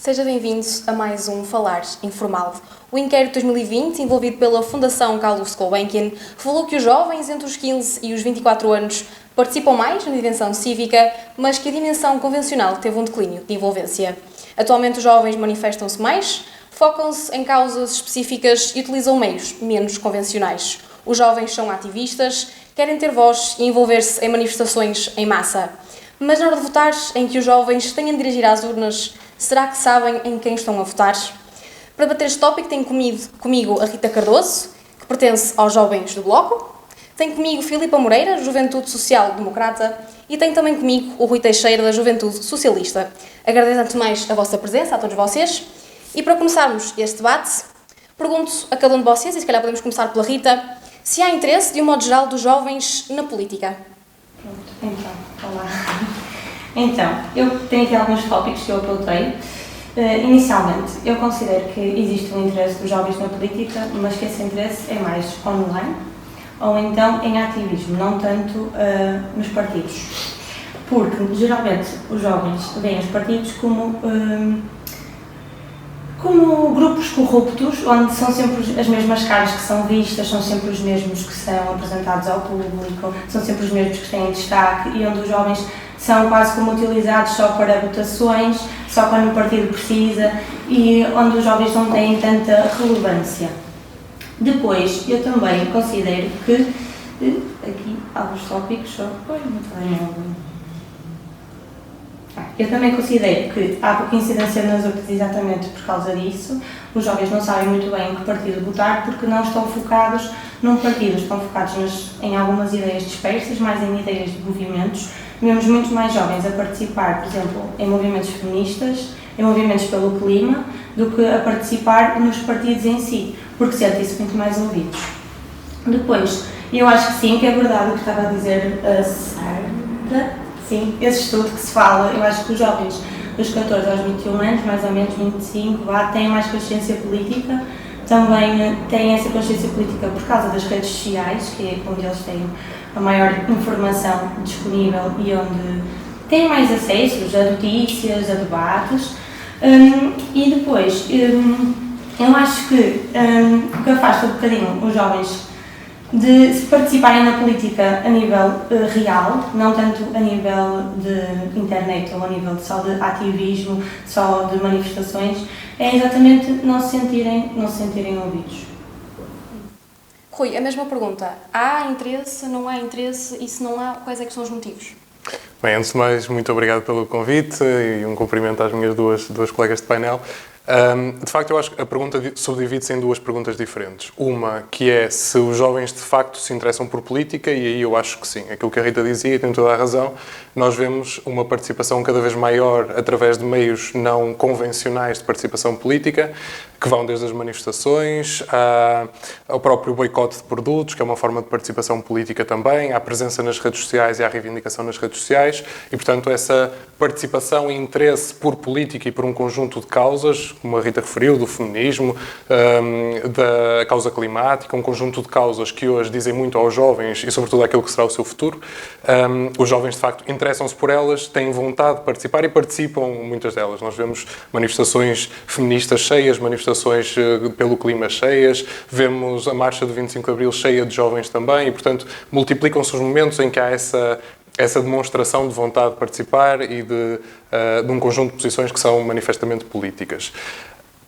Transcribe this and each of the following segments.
Seja bem-vindo a mais um Falar Informal. O inquérito 2020, envolvido pela Fundação Carlos Gulbenkian, revelou que os jovens entre os 15 e os 24 anos participam mais na dimensão cívica, mas que a dimensão convencional teve um declínio de envolvência. Atualmente os jovens manifestam-se mais, focam-se em causas específicas e utilizam meios menos convencionais. Os jovens são ativistas, querem ter voz e envolver-se em manifestações em massa. Mas na hora de votar, em que os jovens têm de dirigir às urnas, será que sabem em quem estão a votar? Para debater este tópico tenho comigo a Rita Cardoso, que pertence aos Jovens do Bloco. Tenho comigo Filipa Moreira, Juventude Social Democrata. E tenho também comigo o Rui Teixeira, da Juventude Socialista. Agradeço antes de mais a vossa presença, a todos vocês. E para começarmos este debate, pergunto a cada um de vocês, e se calhar podemos começar pela Rita, se há interesse, de um modo geral, dos jovens na política. Pronto, olá. Então, eu tenho aqui alguns tópicos que eu apontei. Inicialmente, eu considero que existe um interesse dos jovens na política, mas que esse interesse é mais online ou então em ativismo, não tanto nos partidos. Porque, geralmente, os jovens veem os partidos como grupos corruptos, onde são sempre as mesmas caras que são vistas, são sempre os mesmos que são apresentados ao público, são sempre os mesmos que têm destaque e onde os jovens são quase como utilizados só para votações, só quando o partido precisa e onde os jovens não têm tanta relevância. Depois, eu também considero que, aqui alguns tópicos, eu também considero que há pouca incidência nas urnas exatamente por causa disso. Os jovens não sabem muito bem em que partido votar porque não estão focados num partido, estão focados em algumas ideias dispersas, mais em ideias de movimentos. Vemos muitos mais jovens a participar, por exemplo, em movimentos feministas, em movimentos pelo clima, do que a participar nos partidos em si, porque sentem-se muito mais ouvidos. Depois, eu acho que sim, que é verdade o que estava a dizer a Sara. Sim, esse estudo que se fala, eu acho que os jovens dos 14 aos 21 anos, mais ou menos 25, têm mais consciência política, também têm essa consciência política por causa das redes sociais, que é onde eles têm a maior informação disponível e onde têm mais acessos a notícias, a debates. E depois, eu acho que o que afasta um bocadinho os jovens de participarem na política a nível real, não tanto a nível de internet ou a nível só de ativismo, só de manifestações, é exatamente não se sentirem ouvidos. Rui, a mesma pergunta. Há interesse, não há interesse e se não há, quais é que são os motivos? Bem, antes de mais, muito obrigado pelo convite e um cumprimento às minhas duas colegas de painel. De facto, eu acho que a pergunta subdivide-se em duas perguntas diferentes. Uma, que é se os jovens de facto se interessam por política, e aí eu acho que sim. Aquilo que a Rita dizia, e tem toda a razão, nós vemos uma participação cada vez maior através de meios não convencionais de participação política, que vão desde as manifestações ao próprio boicote de produtos, que é uma forma de participação política também, à presença nas redes sociais e à reivindicação nas redes sociais, e portanto essa participação e interesse por política e por um conjunto de causas, como a Rita referiu, do feminismo, da causa climática, um conjunto de causas que hoje dizem muito aos jovens e sobretudo àquilo que será o seu futuro. Os jovens de facto interessam-se por elas, têm vontade de participar e participam muitas delas. Nós vemos manifestações feministas cheias, manifestações pelo clima cheias, vemos a marcha do 25 de Abril cheia de jovens também e portanto multiplicam-se os momentos em que há essa demonstração de vontade de participar e de um conjunto de posições que são manifestamente políticas.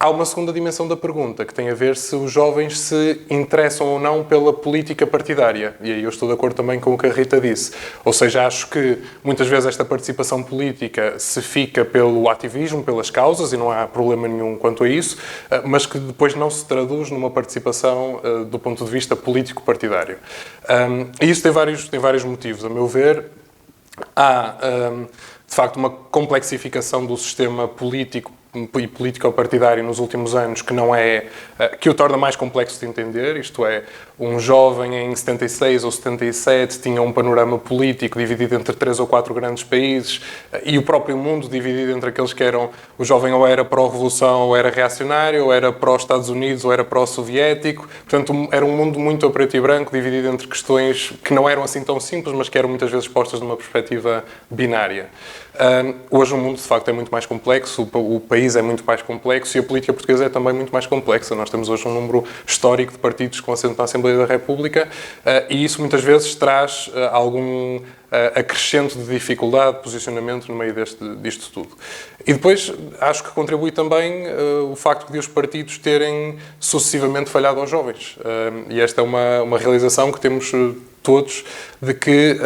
Há uma segunda dimensão da pergunta, que tem a ver se os jovens se interessam ou não pela política partidária. E aí eu estou de acordo também com o que a Rita disse. Ou seja, acho que muitas vezes esta participação política se fica pelo ativismo, pelas causas, e não há problema nenhum quanto a isso, mas que depois não se traduz numa participação do ponto de vista político-partidário. E isso tem vários motivos. A meu ver, há, de facto, uma complexificação do sistema político e político-partidário nos últimos anos que o torna mais complexo de entender, isto é, um jovem em 76 ou 77 tinha um panorama político dividido entre 3 ou 4 grandes países e o próprio mundo dividido entre aqueles que eram, o jovem ou era pró-revolução ou era reacionário, ou era pró-Estados Unidos ou era pró-soviético, portanto era um mundo muito a preto e branco, dividido entre questões que não eram assim tão simples, mas que eram muitas vezes postas numa perspectiva binária. Hoje o mundo de facto é muito mais complexo, o país país é muito mais complexo e a política portuguesa é também muito mais complexa. Nós temos hoje um número histórico de partidos com assento na Assembleia da República e isso muitas vezes traz algum acrescento de dificuldade de posicionamento no meio disto tudo. E depois acho que contribui também o facto de os partidos terem sucessivamente falhado aos jovens. E esta é uma realização que temos todos de que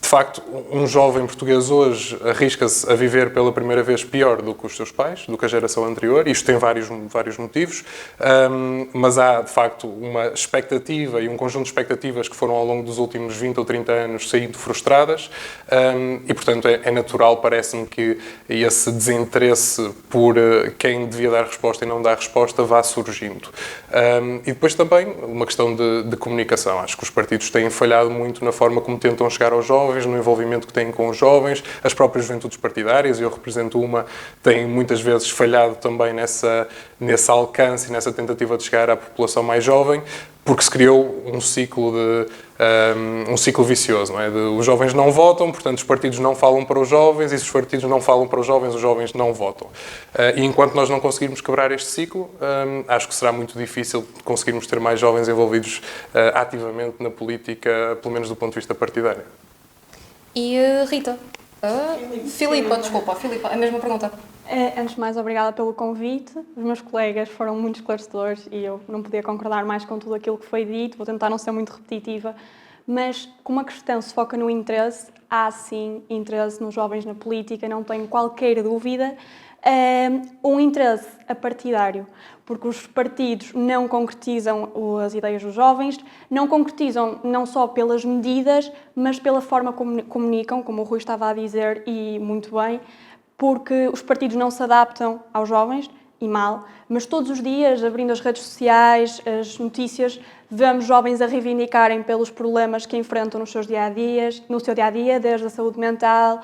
de facto, um jovem português hoje arrisca-se a viver pela primeira vez pior do que os seus pais, do que a geração anterior. Isto tem vários motivos, mas há, de facto, uma expectativa e um conjunto de expectativas que foram, ao longo dos últimos 20 ou 30 anos, saindo frustradas e, portanto, é natural, parece-me, que esse desinteresse por quem devia dar resposta e não dar resposta vá surgindo. E depois também uma questão de comunicação. Acho que os partidos têm falhado muito na forma como tentam chegar aos jovens, no envolvimento que têm com os jovens, as próprias juventudes partidárias, e eu represento uma, têm muitas vezes falhado também nesse alcance e nessa tentativa de chegar à população mais jovem, porque se criou um ciclo vicioso, não é? Os jovens não votam, portanto os partidos não falam para os jovens, e se os partidos não falam para os jovens não votam. E enquanto nós não conseguirmos quebrar este ciclo, acho que será muito difícil conseguirmos ter mais jovens envolvidos ativamente na política, pelo menos do ponto de vista partidário. E Rita? Filipa, desculpa, Filipa, a mesma pergunta. Antes de mais, obrigada pelo convite. Os meus colegas foram muito esclarecedores e eu não podia concordar mais com tudo aquilo que foi dito. Vou tentar não ser muito repetitiva, mas como a questão se foca no interesse, há sim interesse nos jovens na política, não tenho qualquer dúvida. Um interesse partidário, porque os partidos não concretizam as ideias dos jovens, não concretizam não só pelas medidas, mas pela forma como comunicam, como o Rui estava a dizer, e muito bem, porque os partidos não se adaptam aos jovens, e mal, mas todos os dias, abrindo as redes sociais, as notícias, vemos jovens a reivindicarem pelos problemas que enfrentam no seu dia-a-dia, desde a saúde mental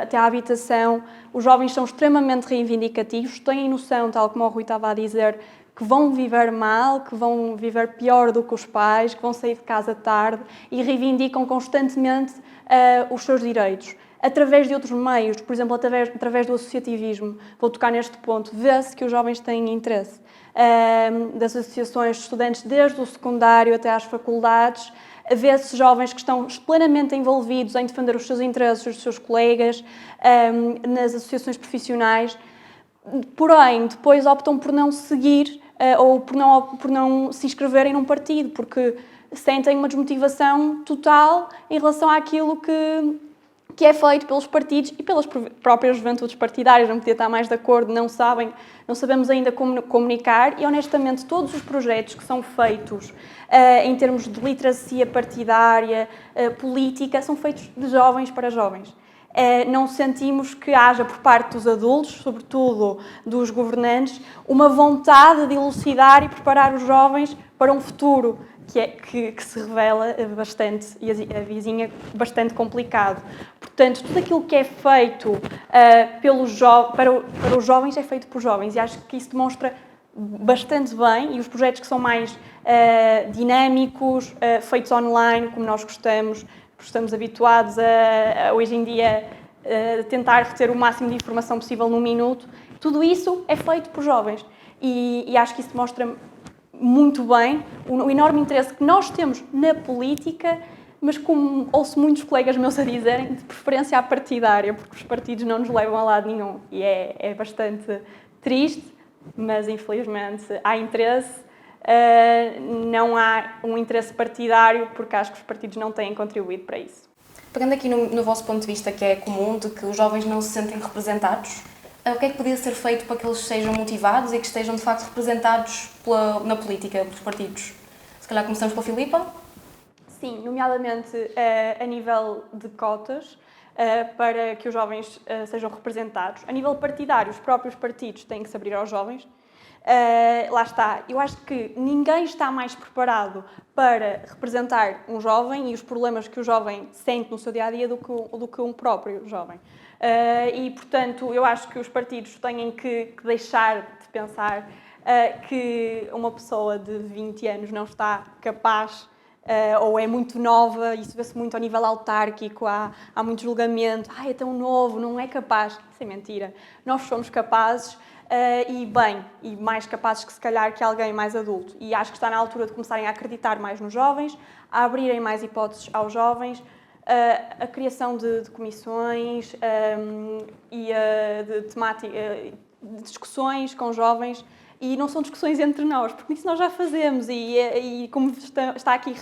até à habitação. Os jovens são extremamente reivindicativos, têm noção, tal como o Rui estava a dizer, que vão viver mal, que vão viver pior do que os pais, que vão sair de casa tarde e reivindicam constantemente os seus direitos. Através de outros meios, por exemplo, através do associativismo, vou tocar neste ponto, vê-se que os jovens têm interesse. Das associações de estudantes, desde o secundário até às faculdades, vê-se jovens que estão plenamente envolvidos em defender os seus interesses, os seus colegas, nas associações profissionais, porém, depois optam por não seguir ou por não se inscreverem num partido, porque sentem uma desmotivação total em relação àquilo que é feito pelos partidos e pelas próprias juventudes partidárias. Não podia estar mais de acordo, não sabemos ainda como comunicar e, honestamente, todos os projetos que são feitos em termos de literacia partidária, política, são feitos de jovens para jovens. Não sentimos que haja, por parte dos adultos, sobretudo dos governantes, uma vontade de elucidar e preparar os jovens para um futuro que se revela bastante, e avizinha bastante complicado. Portanto, tudo aquilo que é feito para os jovens é feito por jovens, e acho que isso demonstra bastante bem, e os projetos que são mais dinâmicos, feitos online, como nós estamos habituados a hoje em dia, tentar reter o máximo de informação possível num minuto, tudo isso é feito por jovens, e acho que isso demonstra muito bem o enorme interesse que nós temos na política, mas como ouço muitos colegas meus a dizerem, de preferência à partidária, porque os partidos não nos levam a lado nenhum, e é bastante triste, mas infelizmente há interesse. Não há um interesse partidário, porque acho que os partidos não têm contribuído para isso. Pegando aqui no vosso ponto de vista, que é comum, de que os jovens não se sentem representados, o que é que podia ser feito para que eles sejam motivados e que estejam, de facto, representados na política, pelos partidos? Se calhar começamos pela Filipa? Sim, nomeadamente a nível de cotas, para que os jovens sejam representados. A nível partidário, os próprios partidos têm que se abrir aos jovens. Lá está, eu acho que ninguém está mais preparado para representar um jovem e os problemas que o jovem sente no seu dia-a-dia do que um próprio jovem. E, portanto, eu acho que os partidos têm que deixar de pensar que uma pessoa de 20 anos não está capaz ou é muito nova, isso vê-se muito ao nível autárquico, há muito julgamento, é tão novo, não é capaz. Isso é mentira. Nós somos capazes e mais capazes que se calhar que alguém mais adulto. E acho que está na altura de começarem a acreditar mais nos jovens, a abrirem mais hipóteses aos jovens, a criação de comissões e de discussões com jovens. E não são discussões entre nós, porque isso nós já fazemos e como está aqui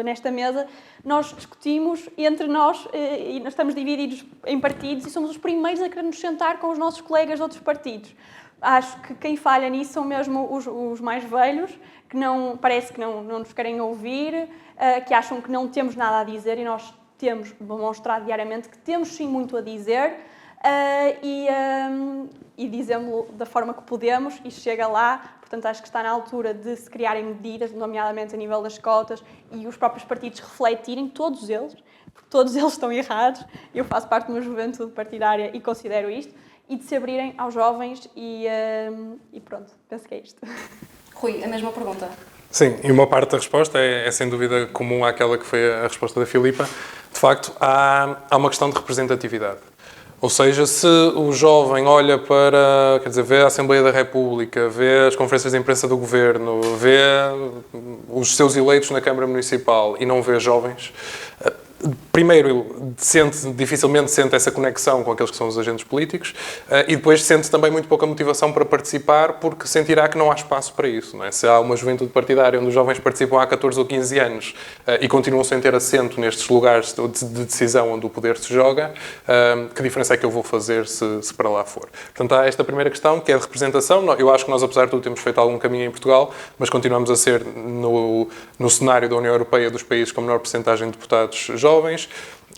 nesta mesa, nós discutimos entre nós e nós estamos divididos em partidos e somos os primeiros a querer nos sentar com os nossos colegas de outros partidos. Acho que quem falha nisso são mesmo os mais velhos, que parece que não nos querem ouvir, que acham que não temos nada a dizer e nós temos demonstrado diariamente que temos sim muito a dizer. E dizemos-lo da forma que podemos e chega lá. Portanto, acho que está na altura de se criarem medidas, nomeadamente a nível das cotas, e os próprios partidos refletirem, todos eles, porque todos eles estão errados. Eu faço parte de uma juventude partidária e considero isto, e de se abrirem aos jovens e pronto, penso que é isto. Rui, a mesma pergunta. Sim, e uma parte da resposta é sem dúvida comum àquela que foi a resposta da Filipa. De facto, há uma questão de representatividade. Ou seja, se o jovem olha para, vê a Assembleia da República, vê as conferências de imprensa do Governo, vê os seus eleitos na Câmara Municipal e não vê jovens, primeiro, dificilmente sente essa conexão com aqueles que são os agentes políticos e depois sente também muito pouca motivação para participar porque sentirá que não há espaço para isso. Não é? Se há uma juventude partidária onde os jovens participam há 14 ou 15 anos e continuam sem ter assento nestes lugares de decisão onde o poder se joga, que diferença é que eu vou fazer se para lá for? Portanto, há esta primeira questão, que é a representação. Eu acho que nós, apesar de tudo, temos feito algum caminho em Portugal, mas continuamos a ser, no cenário da União Europeia, dos países com menor percentagem de deputados jovens.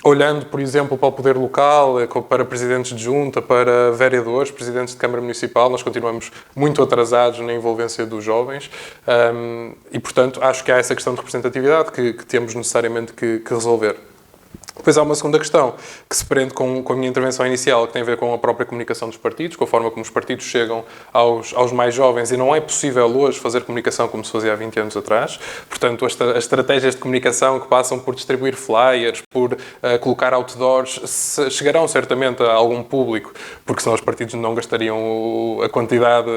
Olhando, por exemplo, para o poder local, para presidentes de junta, para vereadores, presidentes de Câmara Municipal, nós continuamos muito atrasados na envolvência dos jovens e, portanto, acho que há essa questão de representatividade que temos necessariamente que resolver. Depois há uma segunda questão que se prende com a minha intervenção inicial, que tem a ver com a própria comunicação dos partidos, com a forma como os partidos chegam aos mais jovens, e não é possível hoje fazer comunicação como se fazia há 20 anos atrás. Portanto, as estratégias de comunicação que passam por distribuir flyers, por colocar outdoors, chegarão certamente a algum público, porque senão os partidos não gastariam a quantidade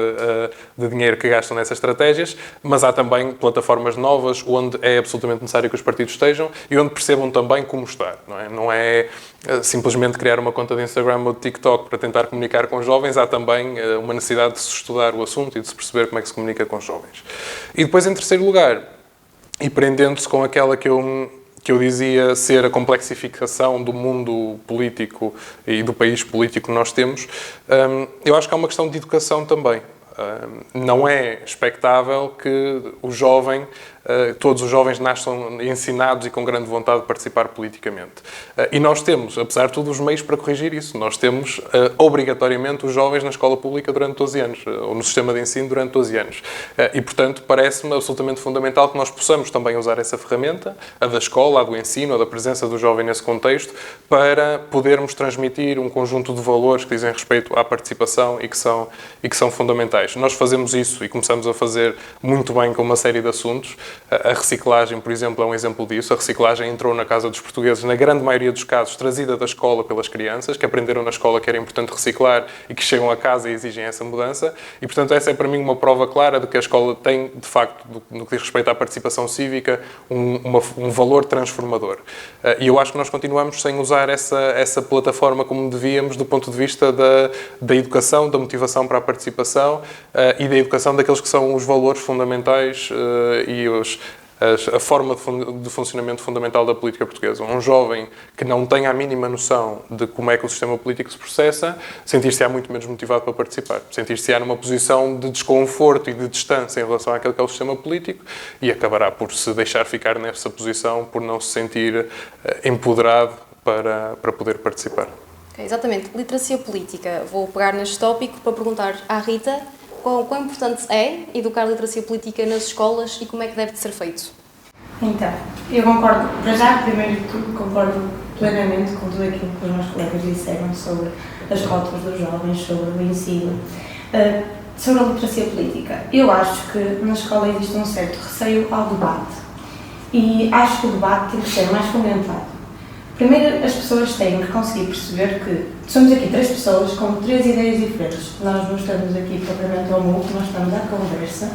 de dinheiro que gastam nessas estratégias, mas há também plataformas novas onde é absolutamente necessário que os partidos estejam e onde percebam também como estar. Não é simplesmente criar uma conta de Instagram ou de TikTok para tentar comunicar com jovens, há também uma necessidade de se estudar o assunto e de se perceber como é que se comunica com os jovens. E depois, em terceiro lugar, e prendendo-se com aquela que eu dizia ser a complexificação do mundo político e do país político que nós temos, eu acho que há uma questão de educação também. Não é expectável que todos os jovens nasçam ensinados e com grande vontade de participar politicamente. E nós temos, apesar de tudo, os meios para corrigir isso. Nós temos, obrigatoriamente, os jovens na escola pública durante 12 anos, ou no sistema de ensino durante 12 anos. E, portanto, parece-me absolutamente fundamental que nós possamos também usar essa ferramenta, a da escola, a do ensino, a da presença do jovem nesse contexto, para podermos transmitir um conjunto de valores que dizem respeito à participação e que são fundamentais. Nós fazemos isso e começamos a fazer muito bem com uma série de assuntos. A reciclagem, por exemplo, é um exemplo disso. A reciclagem entrou na casa dos portugueses, na grande maioria dos casos, trazida da escola pelas crianças, que aprenderam na escola que era importante reciclar e que chegam a casa e exigem essa mudança. E, portanto, essa é para mim uma prova clara de que a escola tem, de facto, no que diz respeito à participação cívica, um valor transformador. E eu acho que nós continuamos sem usar essa plataforma como devíamos do ponto de vista da educação, da motivação para a participação e da educação daqueles que são os valores fundamentais e a forma de funcionamento fundamental da política portuguesa. Um jovem que não tem a mínima noção de como é que o sistema político se processa, sentir-se-á muito menos motivado para participar. Sentir-se-á numa posição de desconforto e de distância em relação àquele que é o sistema político e acabará por se deixar ficar nessa posição, por não se sentir empoderado para poder participar. Okay, exatamente. Literacia política. Vou pegar neste tópico para perguntar à Rita quão importante é educar a literacia política nas escolas e como é que deve de ser feito? Então, eu concordo, para já, primeiro de tudo, concordo plenamente com tudo aquilo que os meus colegas disseram sobre as cotas dos jovens, sobre o ensino, sobre a literacia política. Eu acho que na escola existe um certo receio ao debate. e acho que o debate tem que ser mais fomentado. Primeiro, as pessoas têm que conseguir perceber que somos aqui 3 pessoas com 3 ideias diferentes. Nós não estamos aqui propriamente ao mundo, nós estamos à conversa.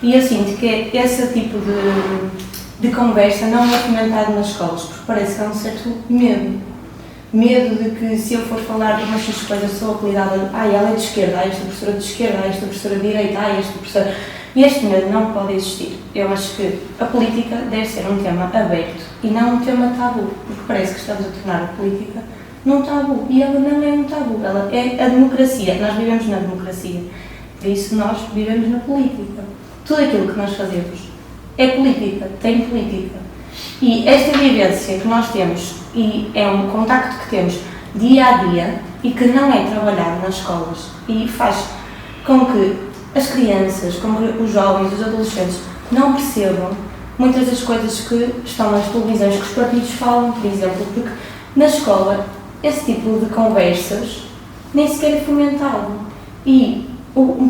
E eu sinto que esse tipo de conversa não é fomentado nas escolas, porque parece que há um certo medo. Medo de que se eu for falar de uma X coisa sou apelidada, ela é de esquerda, esta professora de esquerda, esta professora de direita, esta professora... E este medo não pode existir. Eu acho que a política deve ser um tema aberto e não um tema tabu, porque parece que estamos a tornar a política num tabu. E ela não é um tabu, ela é a democracia. Nós vivemos na democracia, por isso nós vivemos na política. Tudo aquilo que nós fazemos é política, tem política. E esta vivência que nós temos, e é um contacto que temos dia a dia e que não é trabalhado nas escolas e faz com que as crianças, com que os jovens, os adolescentes não percebam muitas das coisas que estão nas televisões, que os partidos falam, por exemplo, porque na escola esse tipo de conversas nem sequer é fomentado. E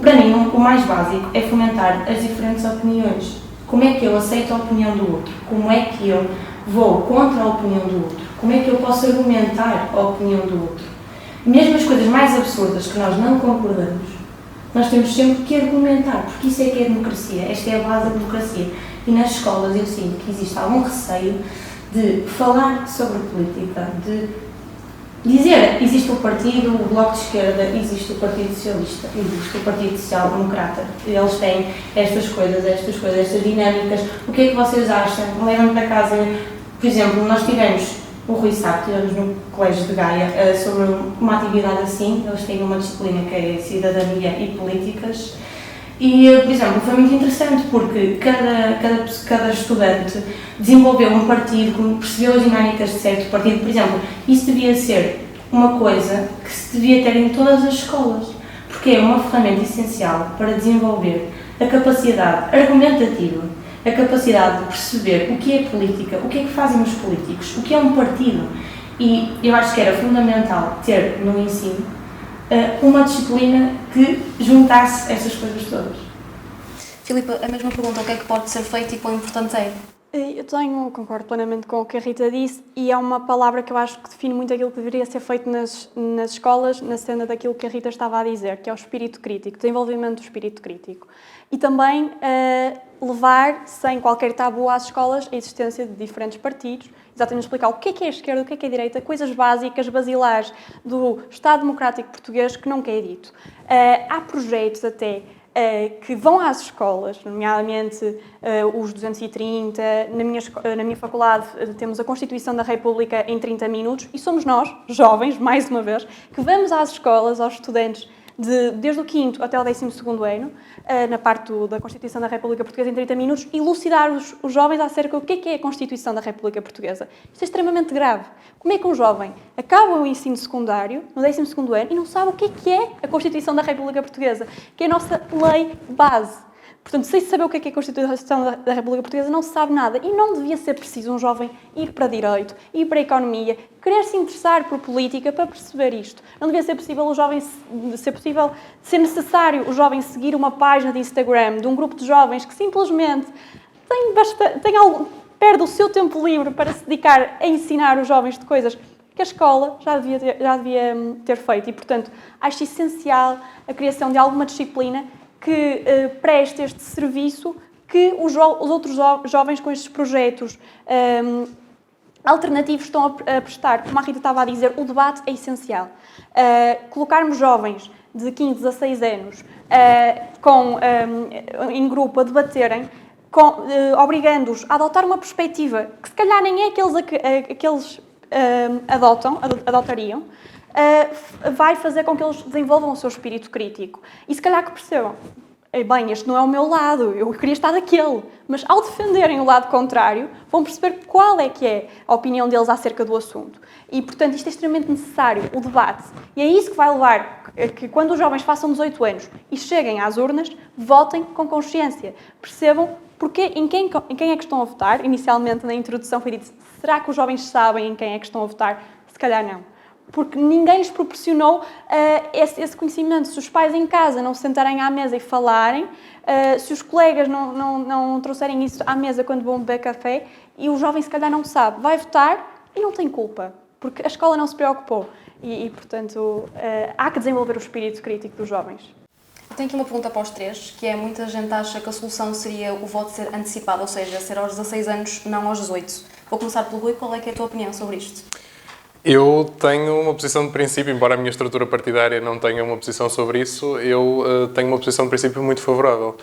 para mim o mais básico é fomentar as diferentes opiniões. Como é que eu aceito a opinião do outro? Como é que eu vou contra a opinião do outro? Como é que eu posso argumentar a opinião do outro? Mesmo as coisas mais absurdas que nós não concordamos, nós temos sempre que argumentar, porque isso é que é a democracia, esta é a base da democracia. E nas escolas eu sinto que existe algum receio de falar sobre política, de dizer, existe o partido, o Bloco de Esquerda, existe o Partido Socialista, existe o Partido Social Democrata, eles têm estas coisas, estas dinâmicas, o que é que vocês acham? Lembram-me para casa, por exemplo, nós tivemos o Rui Sá, tivemos no Colégio de Gaia, sobre uma atividade assim, eles têm uma disciplina que é Cidadania e Políticas, e, por exemplo, foi muito interessante porque cada estudante desenvolveu um partido, percebeu as dinâmicas de certo partido, por exemplo, isso devia ser uma coisa que se devia ter em todas as escolas, porque é uma ferramenta essencial para desenvolver a capacidade argumentativa, a capacidade de perceber o que é política, o que é que fazem os políticos, o que é um partido. E eu acho que era fundamental ter no ensino uma disciplina que juntasse essas coisas todas. Filipe, a mesma pergunta, o que é que pode ser feito e quão importante é? Eu concordo plenamente com o que a Rita disse e é uma palavra que eu acho que define muito aquilo que deveria ser feito nas escolas, na cena daquilo que a Rita estava a dizer, que é o espírito crítico, desenvolvimento do espírito crítico. E também levar, sem qualquer tabu às escolas, a existência de diferentes partidos, exatamente explicar o que é a esquerda, o que é a direita, coisas básicas, basilares do Estado Democrático Português que nunca é dito. Há projetos até que vão às escolas, nomeadamente os 230, na minha faculdade temos a Constituição da República em 30 minutos e somos nós, jovens, mais uma vez, que vamos às escolas, aos estudantes, desde o 5º até o 12º ano, na parte da Constituição da República Portuguesa em 30 minutos, elucidar os jovens acerca do que é a Constituição da República Portuguesa. Isto é extremamente grave. Como é que um jovem acaba o ensino secundário, no 12º ano, e não sabe o que é a Constituição da República Portuguesa, que é a nossa lei base? Portanto, sem saber o que é a Constituição da República Portuguesa, não se sabe nada. E não devia ser preciso um jovem ir para Direito, ir para a Economia, querer se interessar por política para perceber isto. Não devia ser possível ser necessário o jovem seguir uma página de Instagram de um grupo de jovens que simplesmente perde o seu tempo livre para se dedicar a ensinar os jovens de coisas que a escola já devia ter feito. E, portanto, acho essencial a criação de alguma disciplina que preste este serviço que os outros jovens com estes projetos alternativos estão a prestar. Como a Rita estava a dizer, o debate é essencial. Colocarmos jovens de 15, 16 anos em grupo a debaterem, obrigando-os a adotar uma perspectiva que se calhar nem é que eles adotariam, vai fazer com que eles desenvolvam o seu espírito crítico. E se calhar que percebam, bem, este não é o meu lado, eu queria estar daquele. Mas ao defenderem o lado contrário, vão perceber qual é que é a opinião deles acerca do assunto. E, portanto, isto é extremamente necessário, o debate. E é isso que vai levar a que, quando os jovens façam 18 anos e cheguem às urnas, votem com consciência. Percebam em quem é que estão a votar. Inicialmente, na introdução, foi dito, será que os jovens sabem em quem é que estão a votar? Se calhar não. porque ninguém lhes proporcionou esse conhecimento. Se os pais em casa não se sentarem à mesa e falarem, se os colegas não trouxerem isso à mesa quando vão beber café, e o jovem se calhar não sabe, vai votar e não tem culpa, porque a escola não se preocupou. Portanto, há que desenvolver o espírito crítico dos jovens. Tenho aqui uma pergunta para os três, que é: muita gente acha que a solução seria o voto ser antecipado, ou seja, ser aos 16 anos, não aos 18. Vou começar pelo Rui. Qual é que é a tua opinião sobre isto? Eu tenho uma posição de princípio, embora a minha estrutura partidária não tenha uma posição sobre isso, eu tenho uma posição de princípio muito favorável.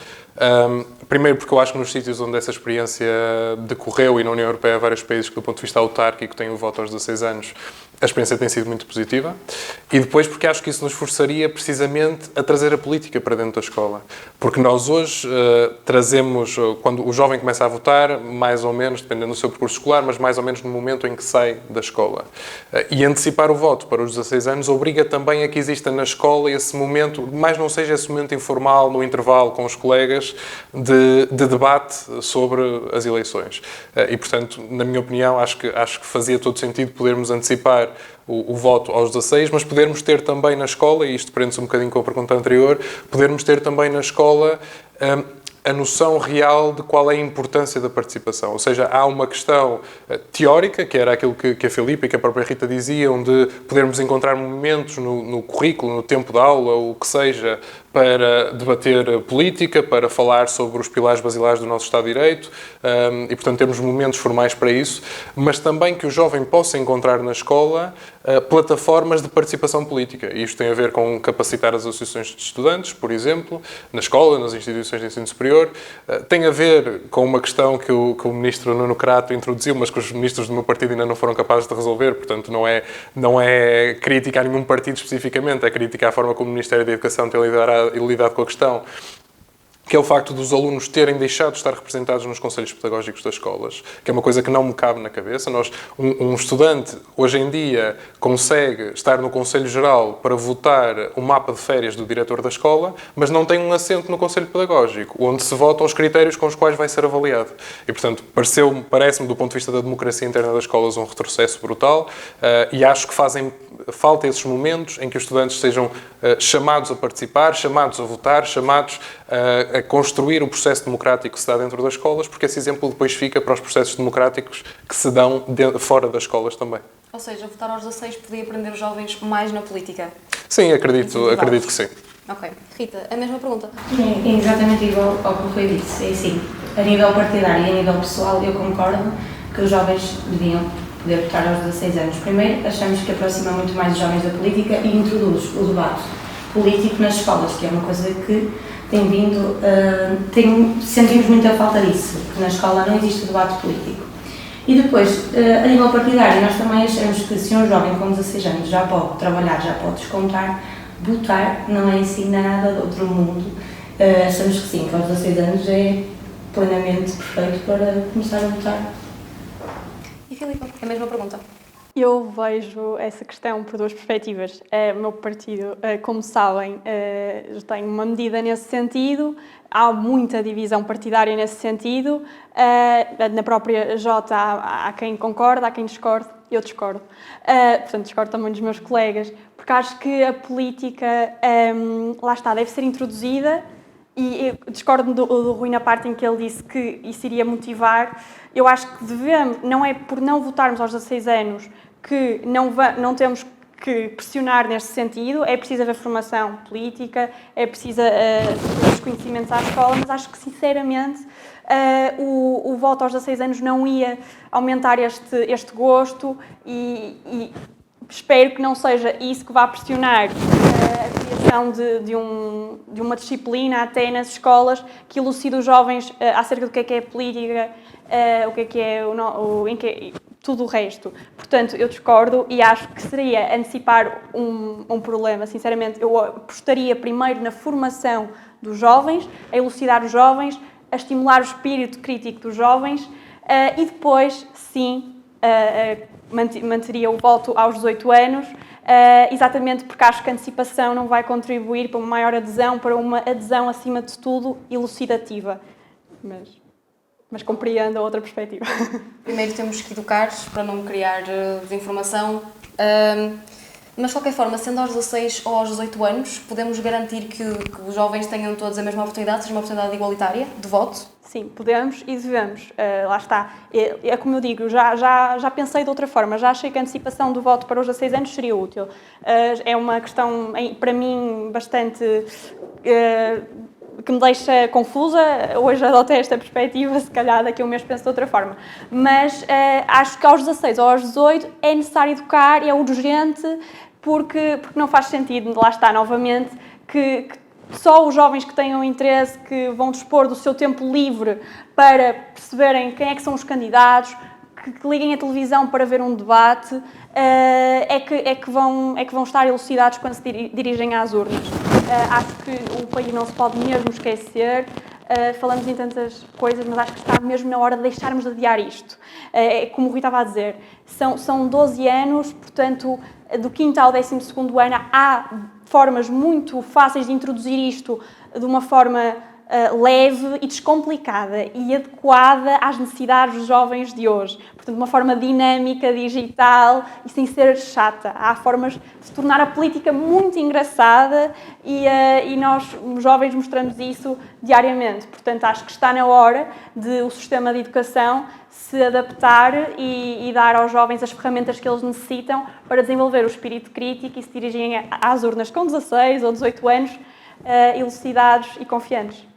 Primeiro porque eu acho que nos sítios onde essa experiência decorreu, e na União Europeia há vários países que do ponto de vista autárquico têm o voto aos 16 anos, a experiência tem sido muito positiva. E depois porque acho que isso nos forçaria precisamente a trazer a política para dentro da escola. Porque nós hoje trazemos, quando o jovem começa a votar, mais ou menos, dependendo do seu percurso escolar, mas mais ou menos no momento em que sai da escola. E antecipar o voto para os 16 anos obriga também a que exista na escola esse momento, mais não seja esse momento informal, no intervalo com os colegas, de debate sobre as eleições. E, portanto, na minha opinião, acho que fazia todo sentido podermos antecipar o voto aos 16, mas podermos ter também na escola, e isto prende-se um bocadinho com a pergunta anterior, podermos ter também na escola a noção real de qual é a importância da participação. Ou seja, há uma questão teórica, que era aquilo que a Filipe e que a própria Rita diziam, de podermos encontrar momentos no currículo, no tempo da aula, o que seja, para debater política, para falar sobre os pilares basilares do nosso Estado de Direito, e, portanto, temos momentos formais para isso, mas também que o jovem possa encontrar na escola plataformas de participação política. E isto tem a ver com capacitar as associações de estudantes, por exemplo, na escola, nas instituições de ensino superior. Tem a ver com uma questão que o ministro Nuno Crato introduziu, mas que os ministros do meu partido ainda não foram capazes de resolver, portanto não é crítica a nenhum partido especificamente, é crítica à forma como o Ministério da Educação tem lidado com a questão, que é o facto dos alunos terem deixado de estar representados nos conselhos pedagógicos das escolas, que é uma coisa que não me cabe na cabeça. Um estudante, hoje em dia, consegue estar no Conselho Geral para votar o mapa de férias do diretor da escola, mas não tem um assento no Conselho Pedagógico, onde se votam os critérios com os quais vai ser avaliado. E, portanto, parece-me, do ponto de vista da democracia interna das escolas, um retrocesso brutal, e acho que fazem falta esses momentos em que os estudantes sejam chamados a participar, chamados a votar, chamados a construir o processo democrático que se dá dentro das escolas, porque esse exemplo depois fica para os processos democráticos que se dão fora das escolas também. Ou seja, votar aos 16 podia prender os jovens mais na política? Sim, acredito que sim. Ok. Rita, a mesma pergunta. É exatamente igual ao que o Rui disse. É assim, a nível partidário e a nível pessoal, eu concordo que os jovens deviam poder votar aos 16 anos. Primeiro, achamos que aproxima muito mais os jovens da política e introduz o debate político nas escolas, que é uma coisa que tem vindo, sentimos muita falta disso, porque na escola não existe o debate político. E depois, a nível partidário, nós também achamos que se um jovem com 16 anos já pode trabalhar, já pode descontar, votar não é assim nada de outro mundo. Achamos que sim, que aos 16 anos é plenamente perfeito para começar a votar. E Filipe, a mesma pergunta. Eu vejo essa questão por duas perspectivas. O meu partido, como sabem, tem uma medida nesse sentido. Há muita divisão partidária nesse sentido. Na própria Jota há quem concorda, há quem discorde. Eu discordo. Portanto, discordo também dos meus colegas, porque acho que a política, lá está, deve ser introduzida. E eu discordo do Rui na parte em que ele disse que isso iria motivar. Eu acho que devemos, não é por não votarmos aos 16 anos que não temos que pressionar neste sentido. É preciso haver formação política, é preciso os conhecimentos à escola, mas acho que, sinceramente, o voto aos 16 anos não ia aumentar este gosto e espero que não seja isso que vá pressionar a criação de uma disciplina até nas escolas que elucide os jovens acerca do que é a política, o que é tudo o resto. Portanto, eu discordo e acho que seria antecipar um problema. Sinceramente, eu apostaria primeiro na formação dos jovens, a elucidar os jovens, a estimular o espírito crítico dos jovens e depois, sim, manteria o voto aos 18 anos, exatamente porque acho que a antecipação não vai contribuir para uma maior adesão, para uma adesão, acima de tudo, elucidativa. Mas compreendo a outra perspectiva. Primeiro temos que educar para não criar desinformação. Mas, de qualquer forma, sendo aos 16 ou aos 18 anos, podemos garantir que os jovens tenham todos a mesma oportunidade, seja uma oportunidade igualitária de voto? Sim, podemos e devemos. Lá está. É como eu digo, já pensei de outra forma. Já achei que a antecipação do voto para os 16 anos seria útil. É uma questão, para mim, bastante... que me deixa confusa. Hoje adotei esta perspectiva, se calhar daqui a um mês penso de outra forma. Mas acho que aos 16 ou aos 18 é necessário educar, é urgente, porque não faz sentido, lá está novamente, que só os jovens que tenham interesse, que vão dispor do seu tempo livre para perceberem quem é que são os candidatos, que liguem a televisão para ver um debate, é que vão estar elucidados quando se dirigem às urnas. Acho que o país não se pode mesmo esquecer. Falamos em tantas coisas, mas acho que está mesmo na hora de deixarmos de adiar isto. Como o Rui estava a dizer, são 12 anos, portanto, do 5º ao 12º ano há formas muito fáceis de introduzir isto de uma forma leve e descomplicada e adequada às necessidades dos jovens de hoje. Portanto, de uma forma dinâmica, digital e sem ser chata. Há formas de se tornar a política muito engraçada e nós, os jovens, mostramos isso diariamente. Portanto, acho que está na hora de o sistema de educação se adaptar e dar aos jovens as ferramentas que eles necessitam para desenvolver o espírito crítico e se dirigirem às urnas com 16 ou 18 anos, elucidados e confiantes.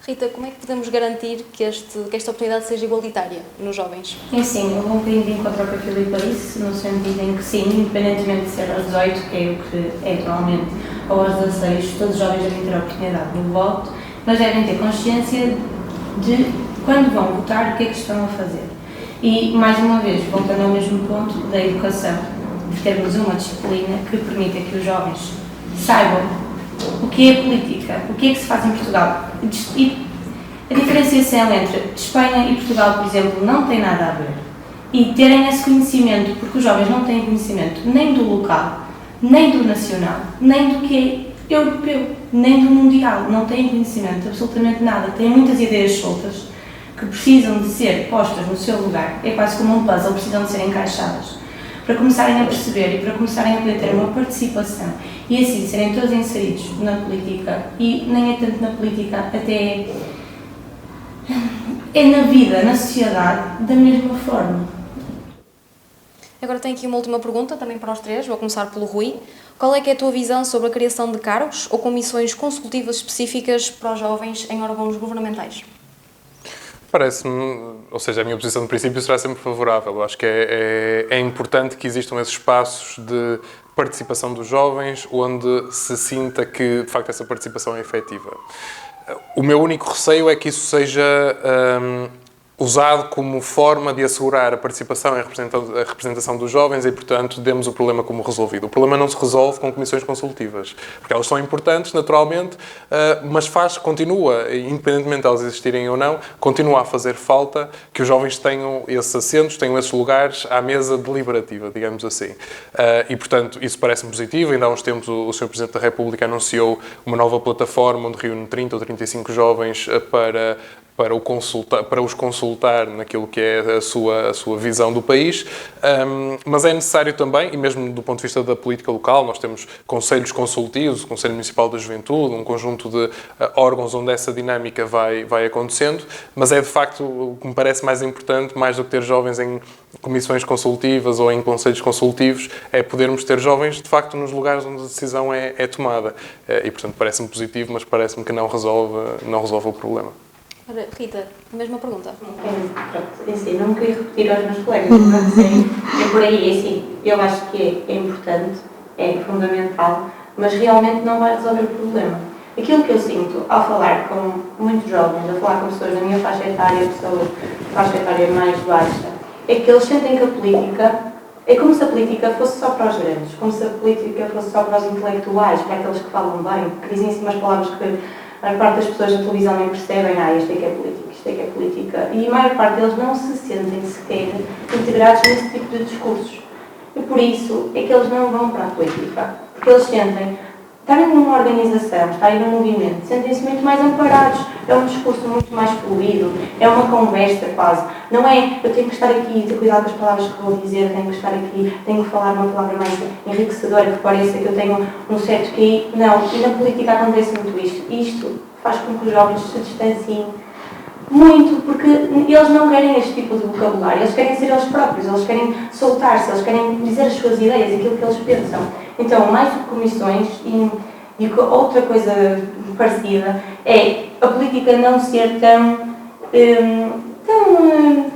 Rita, como é que podemos garantir que esta oportunidade seja igualitária nos jovens? Sim, eu vou um bocadinho de encontro ao que a Filipa disse, no sentido em que sim, independentemente de ser aos 18, que é o que é atualmente, ou aos 16, todos os jovens devem ter a oportunidade do voto, mas devem ter consciência de quando vão votar o que é que estão a fazer. E, mais uma vez, voltando ao mesmo ponto da educação, de termos uma disciplina que permita que os jovens saibam o que é a política, o que é que se faz em Portugal. E a diferenciação entre Espanha e Portugal, por exemplo, não tem nada a ver. E terem esse conhecimento, porque os jovens não têm conhecimento nem do local, nem do nacional, nem do que é europeu, nem do mundial, não têm conhecimento, absolutamente nada. Têm muitas ideias soltas que precisam de ser postas no seu lugar. É quase como um puzzle, precisam de ser encaixadas. Para começarem a perceber e para começarem a poder ter uma participação e assim serem todos inseridos na política e nem é tanto na política, até é na vida, na sociedade, da mesma forma. Agora tenho aqui uma última pergunta, também para os três, vou começar pelo Rui. Qual é que é a tua visão sobre a criação de cargos ou comissões consultivas específicas para os jovens em órgãos governamentais? Parece-me, ou seja, a minha posição de princípio será sempre favorável. Eu acho que é importante que existam esses espaços de participação dos jovens, onde se sinta que, de facto, essa participação é efetiva. O meu único receio é que isso seja usado como forma de assegurar a participação e a representação dos jovens e, portanto, demos o problema como resolvido. O problema não se resolve com comissões consultivas, porque elas são importantes, naturalmente, mas continua, independentemente de elas existirem ou não, continua a fazer falta que os jovens tenham esses assentos, tenham esses lugares à mesa deliberativa, digamos assim. E, portanto, isso parece-me positivo. Ainda há uns tempos o Sr. Presidente da República anunciou uma nova plataforma onde reúne 30 ou 35 jovens para os consultar naquilo que é a sua visão do país, mas é necessário também, e mesmo do ponto de vista da política local, nós temos conselhos consultivos, o Conselho Municipal da Juventude, um conjunto de órgãos onde essa dinâmica vai acontecendo, mas é de facto o que me parece mais importante, mais do que ter jovens em comissões consultivas ou em conselhos consultivos, é podermos ter jovens de facto nos lugares onde a decisão é tomada. E portanto parece-me positivo, mas parece-me que não resolve o problema. Rita, mesma pergunta. Assim, não queria repetir aos meus colegas, mas assim, é por aí, assim, eu acho que é importante, é fundamental, mas realmente não vai resolver o problema. Aquilo que eu sinto ao falar com muitos jovens, a falar com pessoas da minha faixa etária, pessoas de faixa etária mais baixa, é que eles sentem que a política é como se a política fosse só para os grandes, como se a política fosse só para os intelectuais, para aqueles que falam bem, que dizem assim umas palavras que a maior parte das pessoas da televisão nem percebem, isto é que é política, isto é que é política. E a maior parte deles não se sentem sequer integrados nesse tipo de discursos. E por isso é que eles não vão para a política. Porque eles sentem, estarem numa organização, estarem num movimento, sentem-se muito mais amparados é um discurso muito mais fluido, é uma conversa quase. Não é, eu tenho que estar aqui, ter cuidado com as palavras que vou dizer, tenho que estar aqui, tenho que falar uma palavra mais enriquecedora, que pareça que eu tenho um certo QI. Não, e na política acontece muito isto. Isto faz com que os jovens se distanciem muito, porque eles não querem este tipo de vocabulário, eles querem ser eles próprios, eles querem soltar-se, eles querem dizer as suas ideias, aquilo que eles pensam. Então, mais do que comissões e outra coisa parecida é a política não ser tão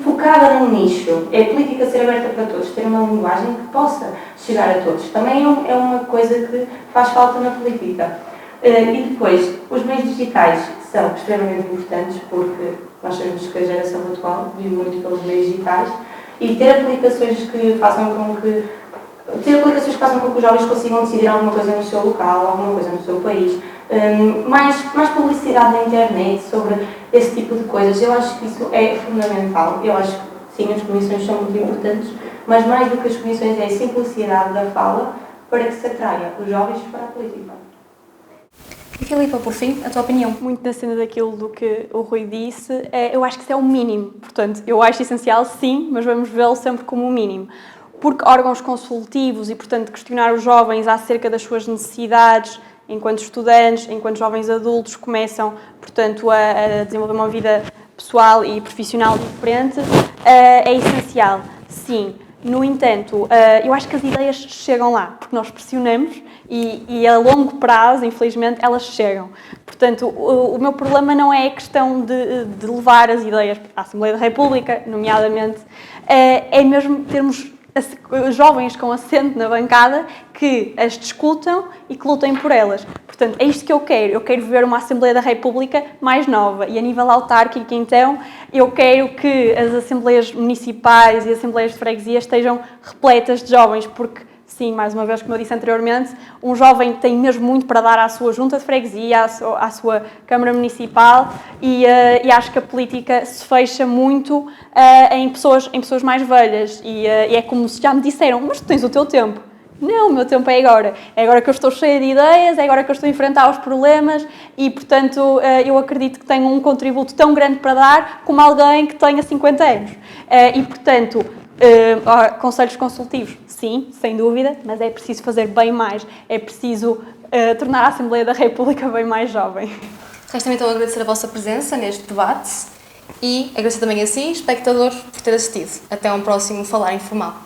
focada num nicho. É a política ser aberta para todos, ter uma linguagem que possa chegar a todos. Também é uma coisa que faz falta na política. E depois, os meios digitais são extremamente importantes, porque nós sabemos que a geração atual vive muito pelos meios digitais, e ter aplicações que façam com que os jovens consigam decidir alguma coisa no seu local, alguma coisa no seu país, mais publicidade na internet sobre esse tipo de coisas. Eu acho que isso é fundamental. Eu acho que sim, as comissões são muito importantes, mas mais do que as comissões é a simplicidade da fala para que se atraia os jovens para a política. E Filipa, por fim, a tua opinião? Muito na cena daquilo do que o Rui disse, eu acho que isso é o mínimo. Portanto, eu acho essencial, sim, mas vamos vê-lo sempre como o mínimo. Porque órgãos consultivos e, portanto, questionar os jovens acerca das suas necessidades enquanto estudantes, enquanto jovens adultos, começam, portanto, a desenvolver uma vida pessoal e profissional diferente, é essencial, sim. No entanto, eu acho que as ideias chegam lá, porque nós pressionamos e a longo prazo, infelizmente, elas chegam. Portanto, o meu problema não é a questão de levar as ideias à Assembleia da República, nomeadamente, é mesmo termos jovens com assento na bancada que as discutam e que lutem por elas. Portanto, é isto que eu quero. Eu quero ver uma Assembleia da República mais nova. E a nível autárquico, então, eu quero que as Assembleias Municipais e as Assembleias de Freguesia estejam repletas de jovens, porque, sim, mais uma vez, como eu disse anteriormente, um jovem tem mesmo muito para dar à sua junta de freguesia, à sua Câmara Municipal e acho que a política se fecha muito em pessoas mais velhas e é como se já me disseram, mas tu tens o teu tempo. Não, o meu tempo é agora que eu estou cheia de ideias, é agora que eu estou a enfrentar os problemas e, portanto, eu acredito que tenho um contributo tão grande para dar como alguém que tenha 50 anos. E, portanto, conselhos consultivos, sim, sem dúvida, mas é preciso fazer bem mais, é preciso tornar a Assembleia da República bem mais jovem. Resta-me então agradecer a vossa presença neste debate e agradecer também a si, espectador, por ter assistido. Até um próximo Falar Informal.